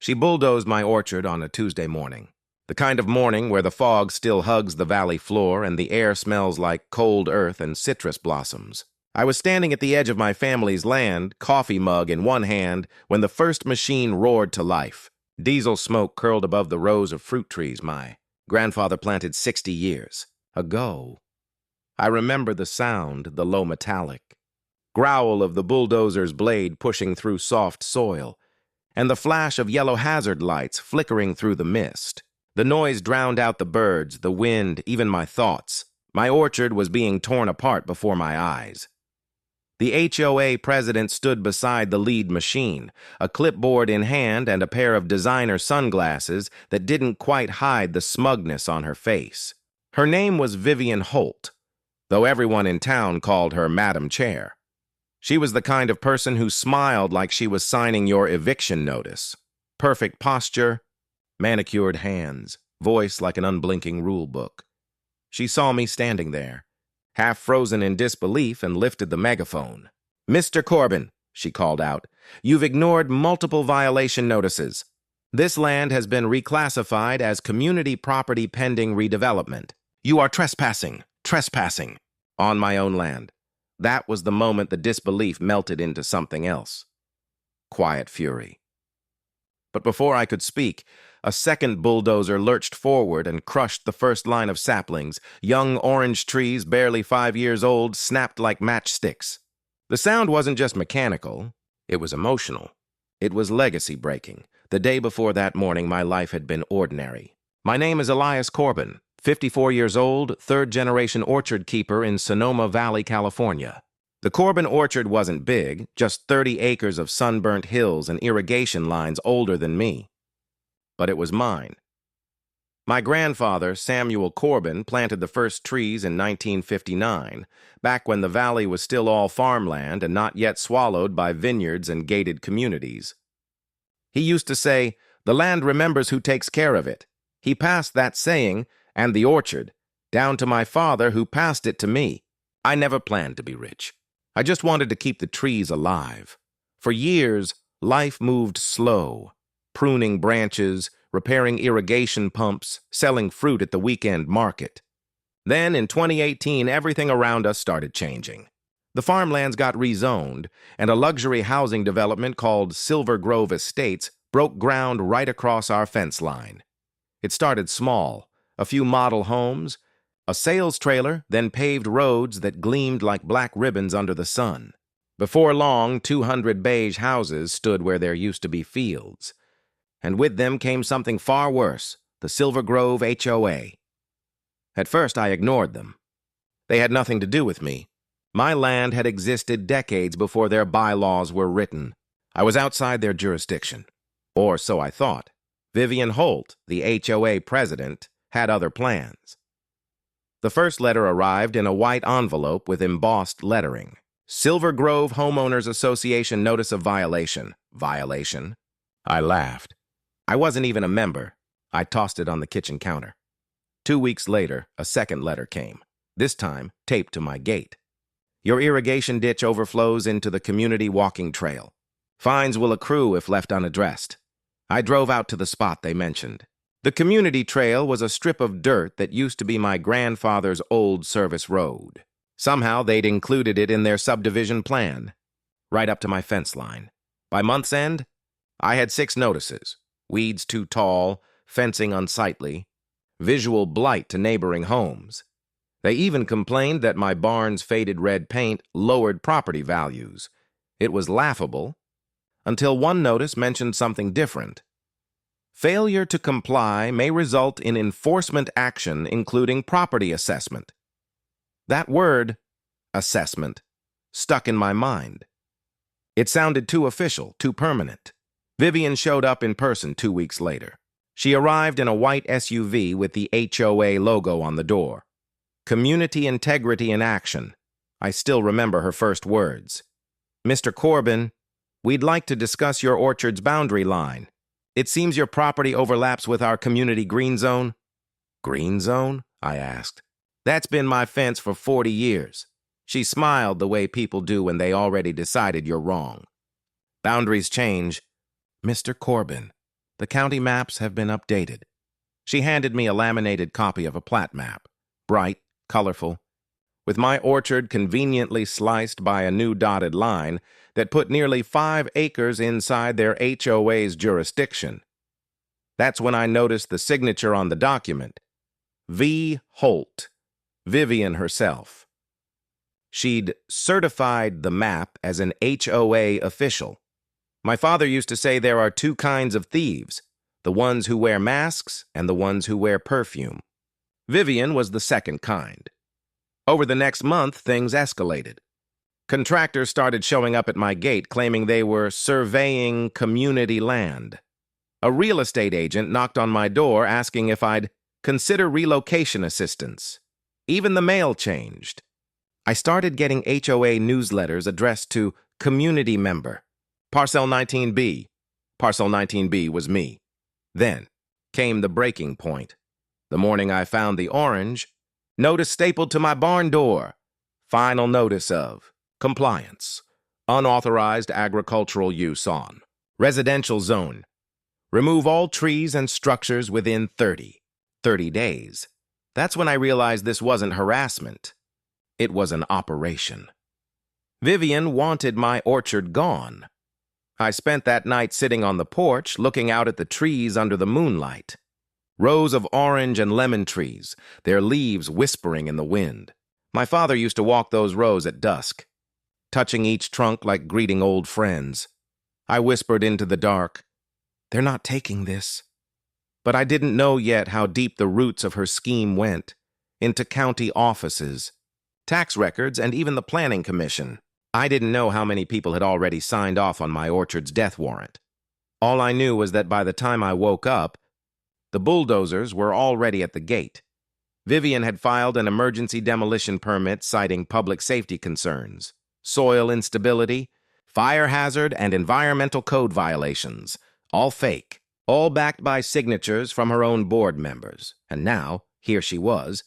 She bulldozed my orchard on a Tuesday morning. The kind of morning where the fog still hugs the valley floor and the air smells like cold earth and citrus blossoms. I was standing at the edge of my family's land, coffee mug in one hand, when the first machine roared to life. Diesel smoke curled above the rows of fruit trees my grandfather planted 60 years ago. I remember the sound, the low metallic growl of the bulldozer's blade pushing through soft soil, and the flash of yellow hazard lights flickering through the mist. The noise drowned out the birds, the wind, even my thoughts. My orchard was being torn apart before my eyes. The HOA president stood beside the lead machine, a clipboard in hand and a pair of designer sunglasses that didn't quite hide the smugness on her face. Her name was Vivian Holt, though everyone in town called her Madam Chair. She was the kind of person who smiled like she was signing your eviction notice. Perfect posture, manicured hands, voice like an unblinking rule book. She saw me standing there, half frozen in disbelief, and lifted the megaphone. "Mr. Corbin," she called out, "you've ignored multiple violation notices. This land has been reclassified as community property pending redevelopment. You are trespassing on my own land." That was the moment the disbelief melted into something else. Quiet fury. But before I could speak, a second bulldozer lurched forward and crushed the first line of saplings. Young orange trees, barely 5 years old, snapped like matchsticks. The sound wasn't just mechanical, it was emotional. It was legacy breaking. The day before that morning, my life had been ordinary. My name is Elias Corbin, 54 years old, third-generation orchard keeper in Sonoma Valley, California. The Corbin orchard wasn't big, just 30 acres of sunburnt hills and irrigation lines older than me. But it was mine. My grandfather, Samuel Corbin, planted the first trees in 1959, back when the valley was still all farmland and not yet swallowed by vineyards and gated communities. He used to say, "The land remembers who takes care of it." He passed that saying, and the orchard, down to my father, who passed it to me. I never planned to be rich. I just wanted to keep the trees alive. For years, life moved slow, pruning branches, repairing irrigation pumps, selling fruit at the weekend market. Then, in 2018, everything around us started changing. The farmlands got rezoned, and a luxury housing development called Silver Grove Estates broke ground right across our fence line. It started small. A few model homes, a sales trailer, then paved roads that gleamed like black ribbons under the sun. Before long, 200 beige houses stood where there used to be fields. And with them came something far worse, the Silver Grove HOA. At first, I ignored them. They had nothing to do with me. My land had existed decades before their bylaws were written. I was outside their jurisdiction. Or so I thought. Vivian Holt, the HOA president, had other plans. The first letter arrived in a white envelope with embossed lettering. Silver Grove Homeowners Association Notice of Violation. Violation? I laughed. I wasn't even a member. I tossed it on the kitchen counter. 2 weeks later, a second letter came, this time taped to my gate. Your irrigation ditch overflows into the community walking trail. Fines will accrue if left unaddressed. I drove out to the spot they mentioned. The community trail was a strip of dirt that used to be my grandfather's old service road. Somehow they'd included it in their subdivision plan, right up to my fence line. By month's end, I had 6 notices: weeds too tall, fencing unsightly, visual blight to neighboring homes. They even complained that my barn's faded red paint lowered property values. It was laughable, until one notice mentioned something different. Failure to comply may result in enforcement action, including property assessment. That word, assessment, stuck in my mind. It sounded too official, too permanent. Vivian showed up in person 2 weeks later. She arrived in a white SUV with the HOA logo on the door. Community integrity in action. I still remember her first words. "Mr. Corbin, we'd like to discuss your orchard's boundary line. It seems your property overlaps with our community green zone." "Green zone?" I asked. "That's been my fence for 40 years. She smiled the way people do when they already decided you're wrong. "Boundaries change." "Mr. Corbin, The county maps have been updated. She handed me a laminated copy of a plat map, bright, colorful, with my orchard conveniently sliced by a new dotted line that put nearly 5 acres inside their HOA's jurisdiction. That's when I noticed the signature on the document. V. Holt, Vivian herself. She'd certified the map as an HOA official. My father used to say there are 2 kinds of thieves, the ones who wear masks and the ones who wear perfume. Vivian was the second kind. Over the next month, things escalated. Contractors started showing up at my gate claiming they were surveying community land. A real estate agent knocked on my door asking if I'd consider relocation assistance. Even the mail changed. I started getting HOA newsletters addressed to community member. Parcel 19B. Parcel 19B was me. Then came the breaking point. The morning I found the orange, notice stapled to my barn door. Final notice of compliance. Unauthorized agricultural use on residential zone. Remove all trees and structures within 30 days. That's when I realized this wasn't harassment. It was an operation. Vivian wanted my orchard gone. I spent that night sitting on the porch looking out at the trees under the moonlight. Rows of orange and lemon trees, their leaves whispering in the wind. My father used to walk those rows at dusk, touching each trunk like greeting old friends. I whispered into the dark, "They're not taking this." But I didn't know yet how deep the roots of her scheme went, into county offices, tax records, and even the planning commission. I didn't know how many people had already signed off on my orchard's death warrant. All I knew was that by the time I woke up, the bulldozers were already at the gate. Vivian had filed an emergency demolition permit citing public safety concerns, soil instability, fire hazard, and environmental code violations. All fake, all backed by signatures from her own board members. And now, here she was,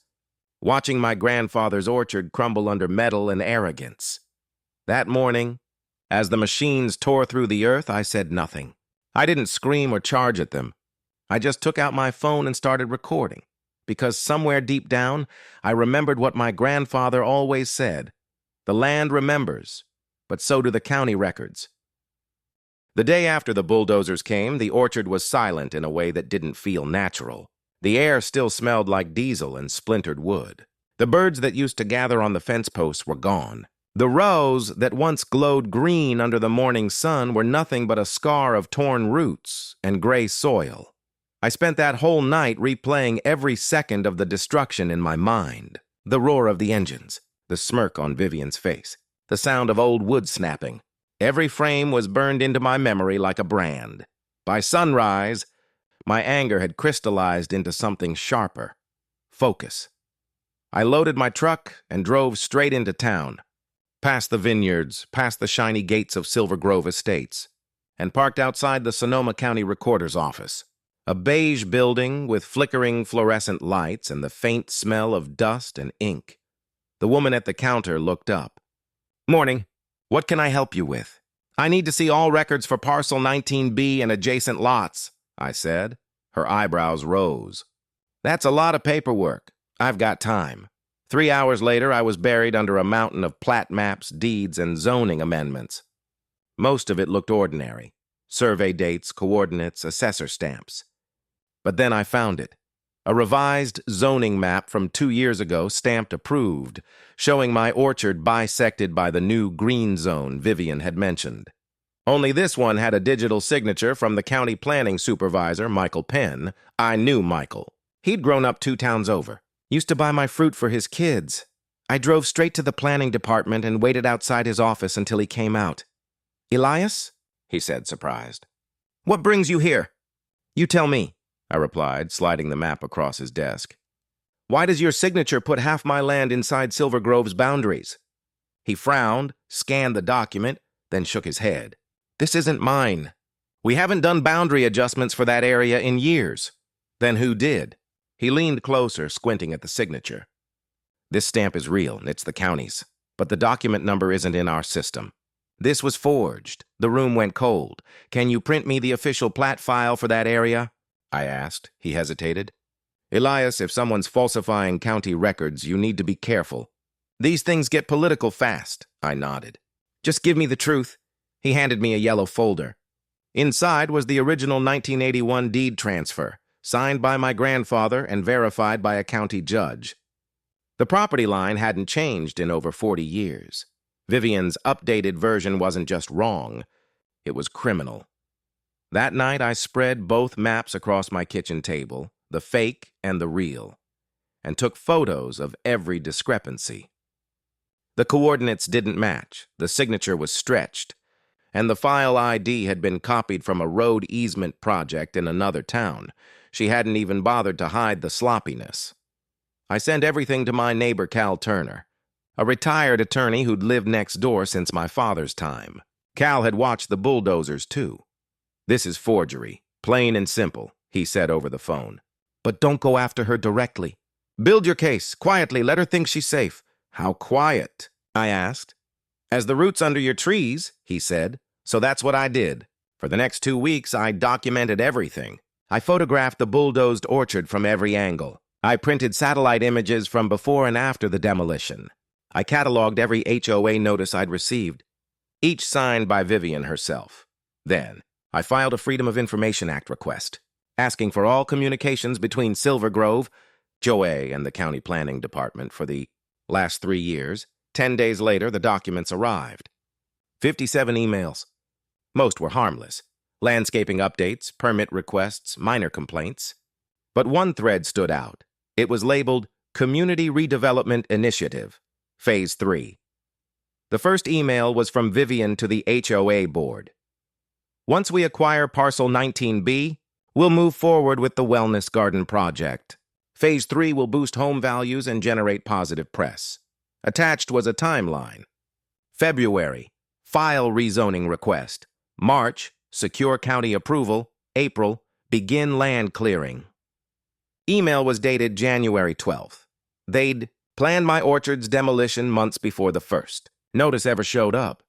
watching my grandfather's orchard crumble under metal and arrogance. That morning, as the machines tore through the earth, I said nothing. I didn't scream or charge at them. I just took out my phone and started recording, because somewhere deep down, I remembered what my grandfather always said. The land remembers, but so do the county records. The day after the bulldozers came, the orchard was silent in a way that didn't feel natural. The air still smelled like diesel and splintered wood. The birds that used to gather on the fence posts were gone. The rows that once glowed green under the morning sun were nothing but a scar of torn roots and gray soil. I spent that whole night replaying every second of the destruction in my mind. The roar of the engines, the smirk on Vivian's face, the sound of old wood snapping. Every frame was burned into my memory like a brand. By sunrise, my anger had crystallized into something sharper. Focus. I loaded my truck and drove straight into town, past the vineyards, past the shiny gates of Silver Grove Estates, and parked outside the Sonoma County Recorder's office. A beige building with flickering fluorescent lights and the faint smell of dust and ink. The woman at the counter looked up. "Morning. What can I help you with?" "I need to see all records for parcel 19B and adjacent lots," I said. Her eyebrows rose. "That's a lot of paperwork. I've got time." 3 hours later, I was buried under a mountain of plat maps, deeds, and zoning amendments. Most of it looked ordinary. Survey dates, coordinates, assessor stamps. But then I found it. A revised zoning map from 2 years ago, stamped approved, showing my orchard bisected by the new green zone Vivian had mentioned. Only this one had a digital signature from the county planning supervisor, Michael Penn. I knew Michael. He'd grown up 2 towns over. Used to buy my fruit for his kids. I drove straight to the planning department and waited outside his office until he came out. "Elias?" he said, surprised. "What brings you here?" "You tell me," I replied, sliding the map across his desk. "Why does your signature put half my land inside Silver Grove's boundaries?" He frowned, scanned the document, then shook his head. "This isn't mine. We haven't done boundary adjustments for that area in years." "Then who did?" He leaned closer, squinting at the signature. "This stamp is real, it's the county's, but the document number isn't in our system. This was forged. The room went cold. Can you print me the official plat file for that area? I asked. He hesitated. Elias, if someone's falsifying county records, you need to be careful. These things get political fast, I nodded. Just give me the truth. He handed me a yellow folder. Inside was the original 1981 deed transfer, signed by my grandfather and verified by a county judge. The property line hadn't changed in over 40 years. Vivian's updated version wasn't just wrong, it was criminal. That night, I spread both maps across my kitchen table, the fake and the real, and took photos of every discrepancy. The coordinates didn't match, the signature was stretched, and the file ID had been copied from a road easement project in another town. She hadn't even bothered to hide the sloppiness. I sent everything to my neighbor Cal Turner, a retired attorney who'd lived next door since my father's time. Cal had watched the Bulldozers, too. This is forgery, plain and simple, he said over the phone. But don't go after her directly. Build your case, quietly, let her think she's safe. How quiet? I asked. As the roots under your trees, he said. So that's what I did. For the next 2 weeks, I documented everything. I photographed the bulldozed orchard from every angle. I printed satellite images from before and after the demolition. I cataloged every HOA notice I'd received, each signed by Vivian herself. Then, I filed a Freedom of Information Act request, asking for all communications between Silver Grove, HOA, and the County Planning Department for the last 3 years. 10 days later, the documents arrived. 57 emails. Most were harmless. Landscaping updates, permit requests, minor complaints. But one thread stood out. It was labeled Community Redevelopment Initiative, Phase 3. The first email was from Vivian to the HOA board. Once we acquire Parcel 19B, we'll move forward with the Wellness Garden project. Phase 3 will boost home values and generate positive press. Attached was a timeline. February, file rezoning request. March, secure county approval. April, begin land clearing. Email was dated January 12th. They'd planned my orchard's demolition months before the 1st. Notice ever showed up.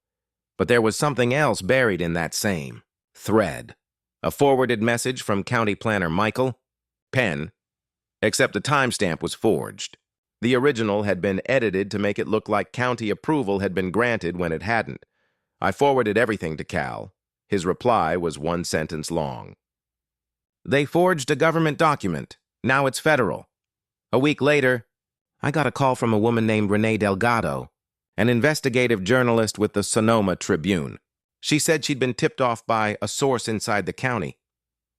But there was something else buried in that same thread. A forwarded message from County Planner Michael Penn, except the timestamp was forged. The original had been edited to make it look like county approval had been granted when it hadn't. I forwarded everything to Cal. His reply was 1 sentence long. They forged a government document. Now it's federal. A week later, I got a call from a woman named Renee Delgado, an investigative journalist with the Sonoma Tribune. She said she'd been tipped off by a source inside the county,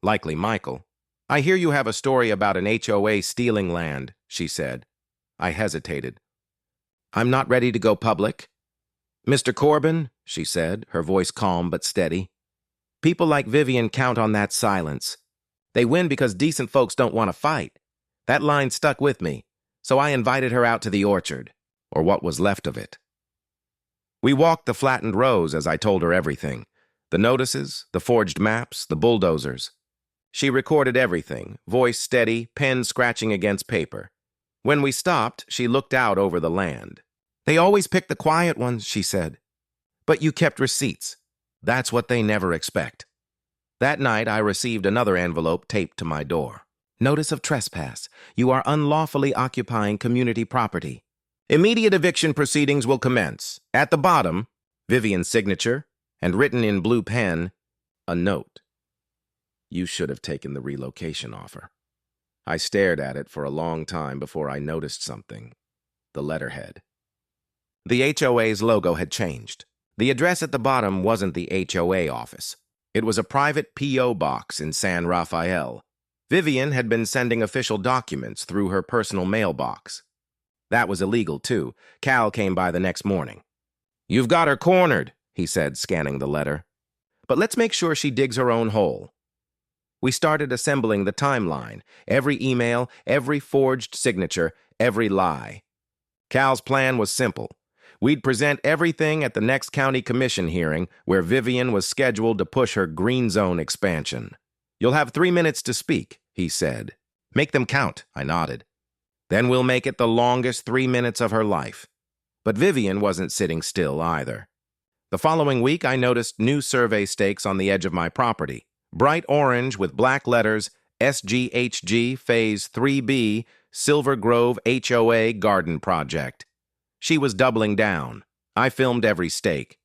likely Michael. I hear you have a story about an HOA stealing land, she said. I hesitated. I'm not ready to go public. Mr. Corbin, she said, her voice calm but steady. People like Vivian count on that silence. They win because decent folks don't want to fight. That line stuck with me, so I invited her out to the orchard, or what was left of it. We walked the flattened rows as I told her everything. The notices, the forged maps, the bulldozers. She recorded everything, voice steady, pen scratching against paper. When we stopped, she looked out over the land. They always pick the quiet ones, she said. But you kept receipts. That's what they never expect. That night, I received another envelope taped to my door. Notice of trespass. You are unlawfully occupying community property. Immediate eviction proceedings will commence. At the bottom, Vivian's signature, and written in blue pen, a note. You should have taken the relocation offer. I stared at it for a long time before I noticed something. The letterhead. The HOA's logo had changed. The address at the bottom wasn't the HOA office. It was a private P.O. box in San Rafael. Vivian had been sending official documents through her personal mailbox. That was illegal, too. Cal came by the next morning. You've got her cornered, he said, scanning the letter. But let's make sure she digs her own hole. We started assembling the timeline. Every email, every forged signature, every lie. Cal's plan was simple. We'd present everything at the next county commission hearing where Vivian was scheduled to push her green zone expansion. You'll have 3 minutes to speak, he said. Make them count, I nodded. Then we'll make it the longest 3 minutes of her life. But Vivian wasn't sitting still either. The following week, I noticed new survey stakes on the edge of my property. Bright orange with black letters, SGHG Phase 3B, Silver Grove HOA Garden Project. She was doubling down. I filmed every stake.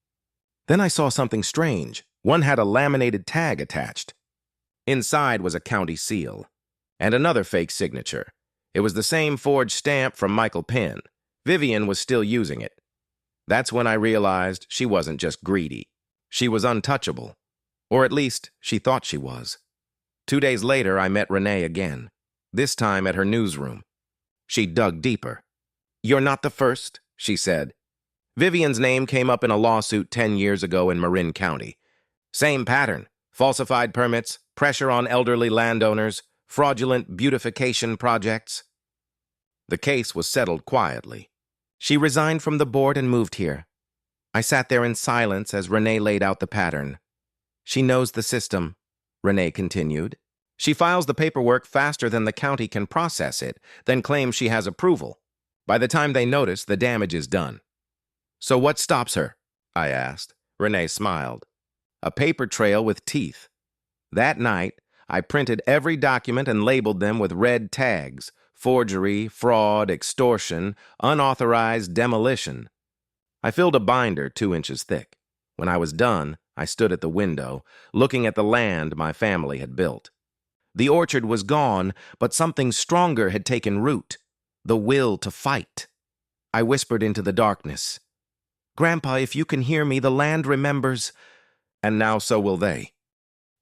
Then I saw something strange. One had a laminated tag attached. Inside was a county seal. And another fake signature. It was the same forged stamp from Michael Penn. Vivian was still using it. That's when I realized she wasn't just greedy. She was untouchable. Or at least, she thought she was. 2 days later, I met Renee again. This time at her newsroom. She dug deeper. "You're not the first," she said. Vivian's name came up in a lawsuit 10 years ago in Marin County. Same pattern. Falsified permits, pressure on elderly landowners, fraudulent beautification projects. The case was settled quietly. She resigned from the board and moved here. I sat there in silence as Renee laid out the pattern. "She knows the system," Renee continued. "She files the paperwork faster than the county can process it, then claims she has approval. By the time they notice, the damage is done." "So what stops her?" I asked. Renee smiled. "A paper trail with teeth. That night, I printed every document and labeled them with red tags: forgery, fraud, extortion, unauthorized demolition. I filled a binder 2 inches thick. When I was done, I stood at the window, looking at the land my family had built. The orchard was gone, but something stronger had taken root: the will to fight. I whispered into the darkness, "Grandpa, if you can hear me, the land remembers." And now so will they.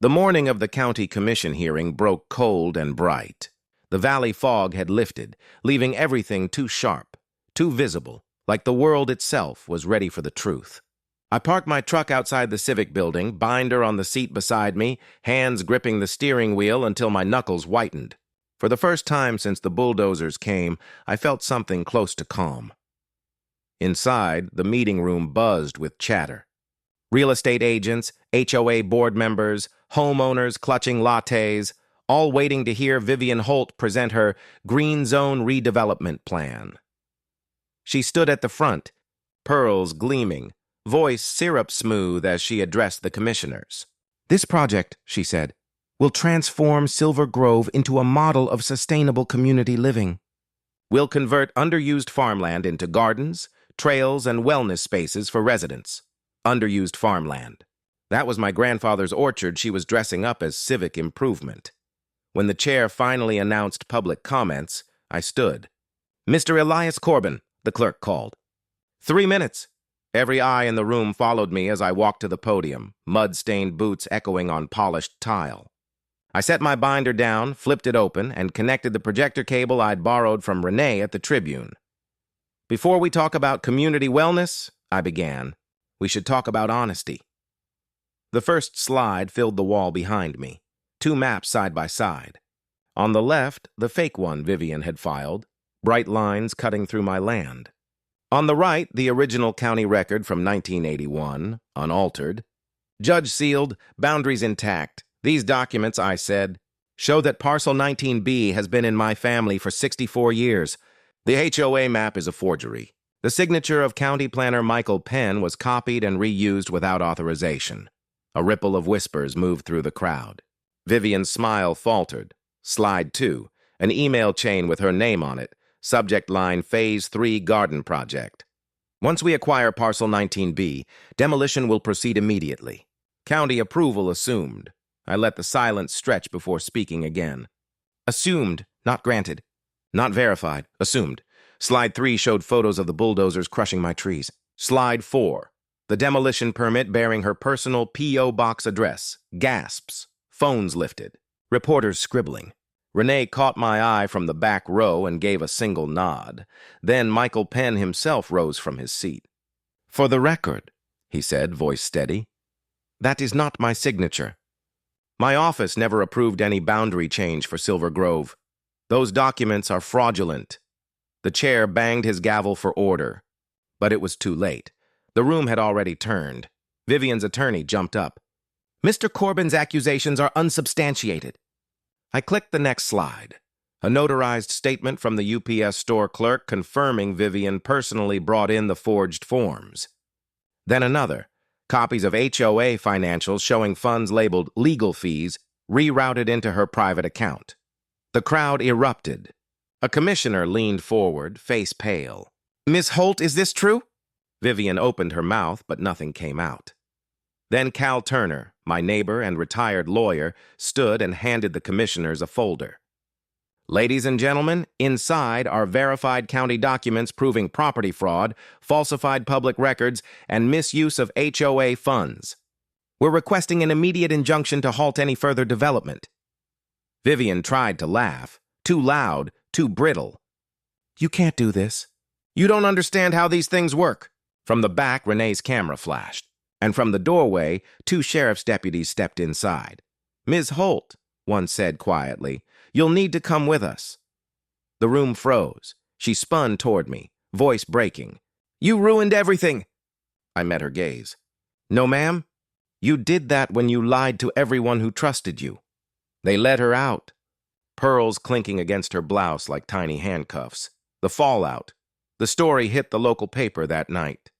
The morning of the county commission hearing broke cold and bright. The valley fog had lifted, leaving everything too sharp, too visible, like the world itself was ready for the truth. I parked my truck outside the civic building, binder on the seat beside me, hands gripping the steering wheel until my knuckles whitened. For the first time since the bulldozers came, I felt something close to calm. Inside, the meeting room buzzed with chatter. Real estate agents, HOA board members, homeowners clutching lattes, all waiting to hear Vivian Holt present her Green Zone redevelopment plan. She stood at the front, pearls gleaming, voice syrup smooth as she addressed the commissioners. "This project," she said, "will transform Silver Grove into a model of sustainable community living. We'll convert underused farmland into gardens, trails, and wellness spaces for residents. Underused farmland. That was my grandfather's orchard she was dressing up as civic improvement. When the chair finally announced public comments, I stood. "Mr. Elias Corbin," the clerk called. 3 minutes. Every eye in the room followed me as I walked to the podium, mud-stained boots echoing on polished tile. I set my binder down, flipped it open, and connected the projector cable I'd borrowed from Renee at the Tribune. "Before we talk about community wellness," I began, "we should talk about honesty." The first slide filled the wall behind me, 2 maps side by side. On the left, the fake one Vivian had filed, bright lines cutting through my land. On the right, the original county record from 1981, unaltered. "Judge sealed, boundaries intact. These documents," I said, "show that parcel 19B has been in my family for 64 years. The HOA map is a forgery. The signature of County Planner Michael Penn was copied and reused without authorization." A ripple of whispers moved through the crowd. Vivian's smile faltered. Slide 2, an email chain with her name on it, subject line Phase 3 Garden Project. "Once we acquire parcel 19B, demolition will proceed immediately. County approval assumed." I let the silence stretch before speaking again. "Assumed, not granted. Not verified, assumed." Slide 3 showed photos of the bulldozers crushing my trees. Slide 4. The demolition permit bearing her personal P.O. box address. Gasps. Phones lifted. Reporters scribbling. Renee caught my eye from the back row and gave a single nod. Then Michael Penn himself rose from his seat. "For the record," he said, voice steady, "that is not my signature. My office never approved any boundary change for Silver Grove. Those documents are fraudulent." The chair banged his gavel for order. But it was too late. The room had already turned. Vivian's attorney jumped up. "Mr. Corbin's accusations are unsubstantiated." I clicked the next slide. A notarized statement from the UPS store clerk confirming Vivian personally brought in the forged forms. Then another. Copies of HOA financials showing funds labeled legal fees rerouted into her private account. The crowd erupted. A commissioner leaned forward, face pale. "Miss Holt, is this true?" Vivian opened her mouth, but nothing came out. Then Cal Turner, my neighbor and retired lawyer, stood and handed the commissioners a folder. "Ladies and gentlemen, inside are verified county documents proving property fraud, falsified public records, and misuse of HOA funds. We're requesting an immediate injunction to halt any further development." Vivian tried to laugh. Too loud, too brittle. "You can't do this. You don't understand how these things work." From the back, Renee's camera flashed, and from the doorway, 2 sheriff's deputies stepped inside. "Ms. Holt," one said quietly, "you'll need to come with us." The room froze. She spun toward me, voice breaking. "You ruined everything." I met her gaze. "No, ma'am. You did that when you lied to everyone who trusted you." They let her out, pearls clinking against her blouse like tiny handcuffs. The fallout. The story hit the local paper that night.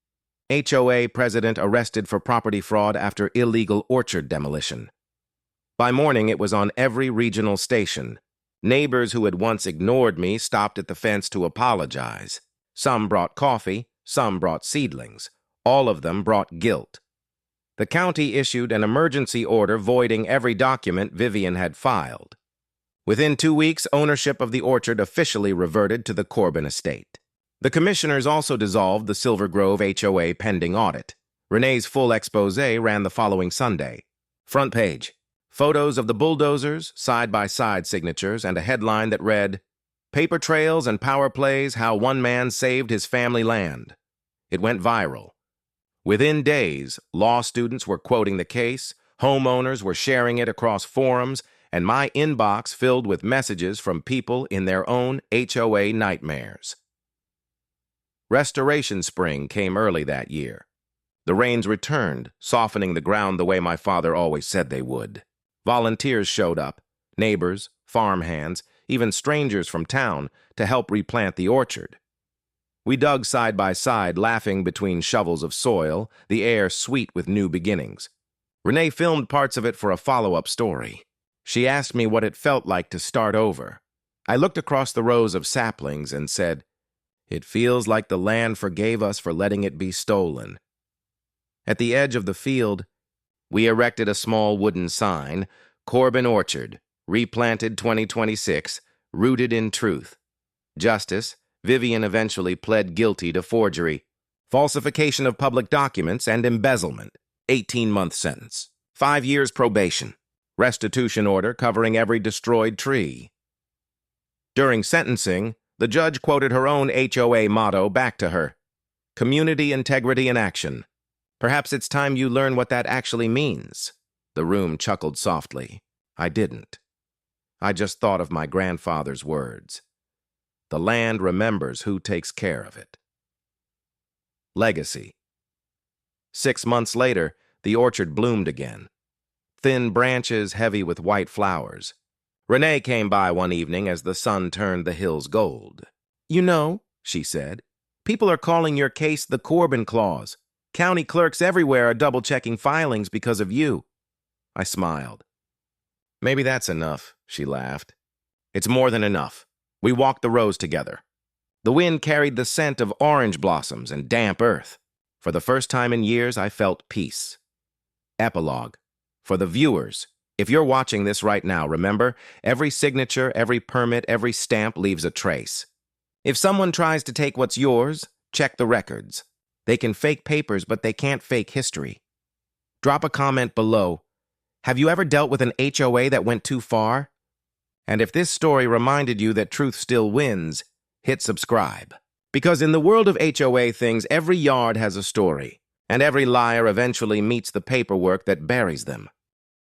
HOA president arrested for property fraud after illegal orchard demolition. By morning, it was on every regional station. Neighbors who had once ignored me stopped at the fence to apologize. Some brought coffee, some brought seedlings. All of them brought guilt. The county issued an emergency order voiding every document Vivian had filed. Within 2 weeks, ownership of the orchard officially reverted to the Corbin estate. The commissioners also dissolved the Silver Grove HOA pending audit. Renee's full expose ran the following Sunday. Front page. Photos of the bulldozers, side-by-side signatures, and a headline that read, "Paper trails and power plays, how one man saved his family land." It went viral. Within days, law students were quoting the case, homeowners were sharing it across forums, and my inbox filled with messages from people in their own HOA nightmares. Restoration spring came early that year. The rains returned, softening the ground the way my father always said they would. Volunteers showed up, neighbors, farmhands, even strangers from town, to help replant the orchard. We dug side by side, laughing between shovels of soil, the air sweet with new beginnings. Renee filmed parts of it for a follow-up story. She asked me what it felt like to start over. I looked across the rows of saplings and said, "It feels like the land forgave us for letting it be stolen." At the edge of the field, we erected a small wooden sign, "Corbin Orchard, replanted 2026, rooted in truth." Justice, Vivian eventually pled guilty to forgery, falsification of public documents, and embezzlement. 18-month sentence. 5 years probation. Restitution order covering every destroyed tree. During sentencing, the judge quoted her own HOA motto back to her: "Community integrity in action." "Perhaps it's time you learn what that actually means." The room chuckled softly. I didn't. I just thought of my grandfather's words. The land remembers who takes care of it. Legacy. 6 months later, the orchard bloomed again. Thin branches heavy with white flowers. Renee came by one evening as the sun turned the hills gold. "You know," she said, "people are calling your case the Corbin Clause. County clerks everywhere are double-checking filings because of you." I smiled. "Maybe that's enough," she laughed. "It's more than enough." We walked the rows together. The wind carried the scent of orange blossoms and damp earth. For the first time in years, I felt peace. Epilogue. For the viewers, if you're watching this right now, remember, every signature, every permit, every stamp leaves a trace. If someone tries to take what's yours, check the records. They can fake papers, but they can't fake history. Drop a comment below. Have you ever dealt with an HOA that went too far? And if this story reminded you that truth still wins, hit subscribe. Because in the world of HOA things, every yard has a story, and every liar eventually meets the paperwork that buries them.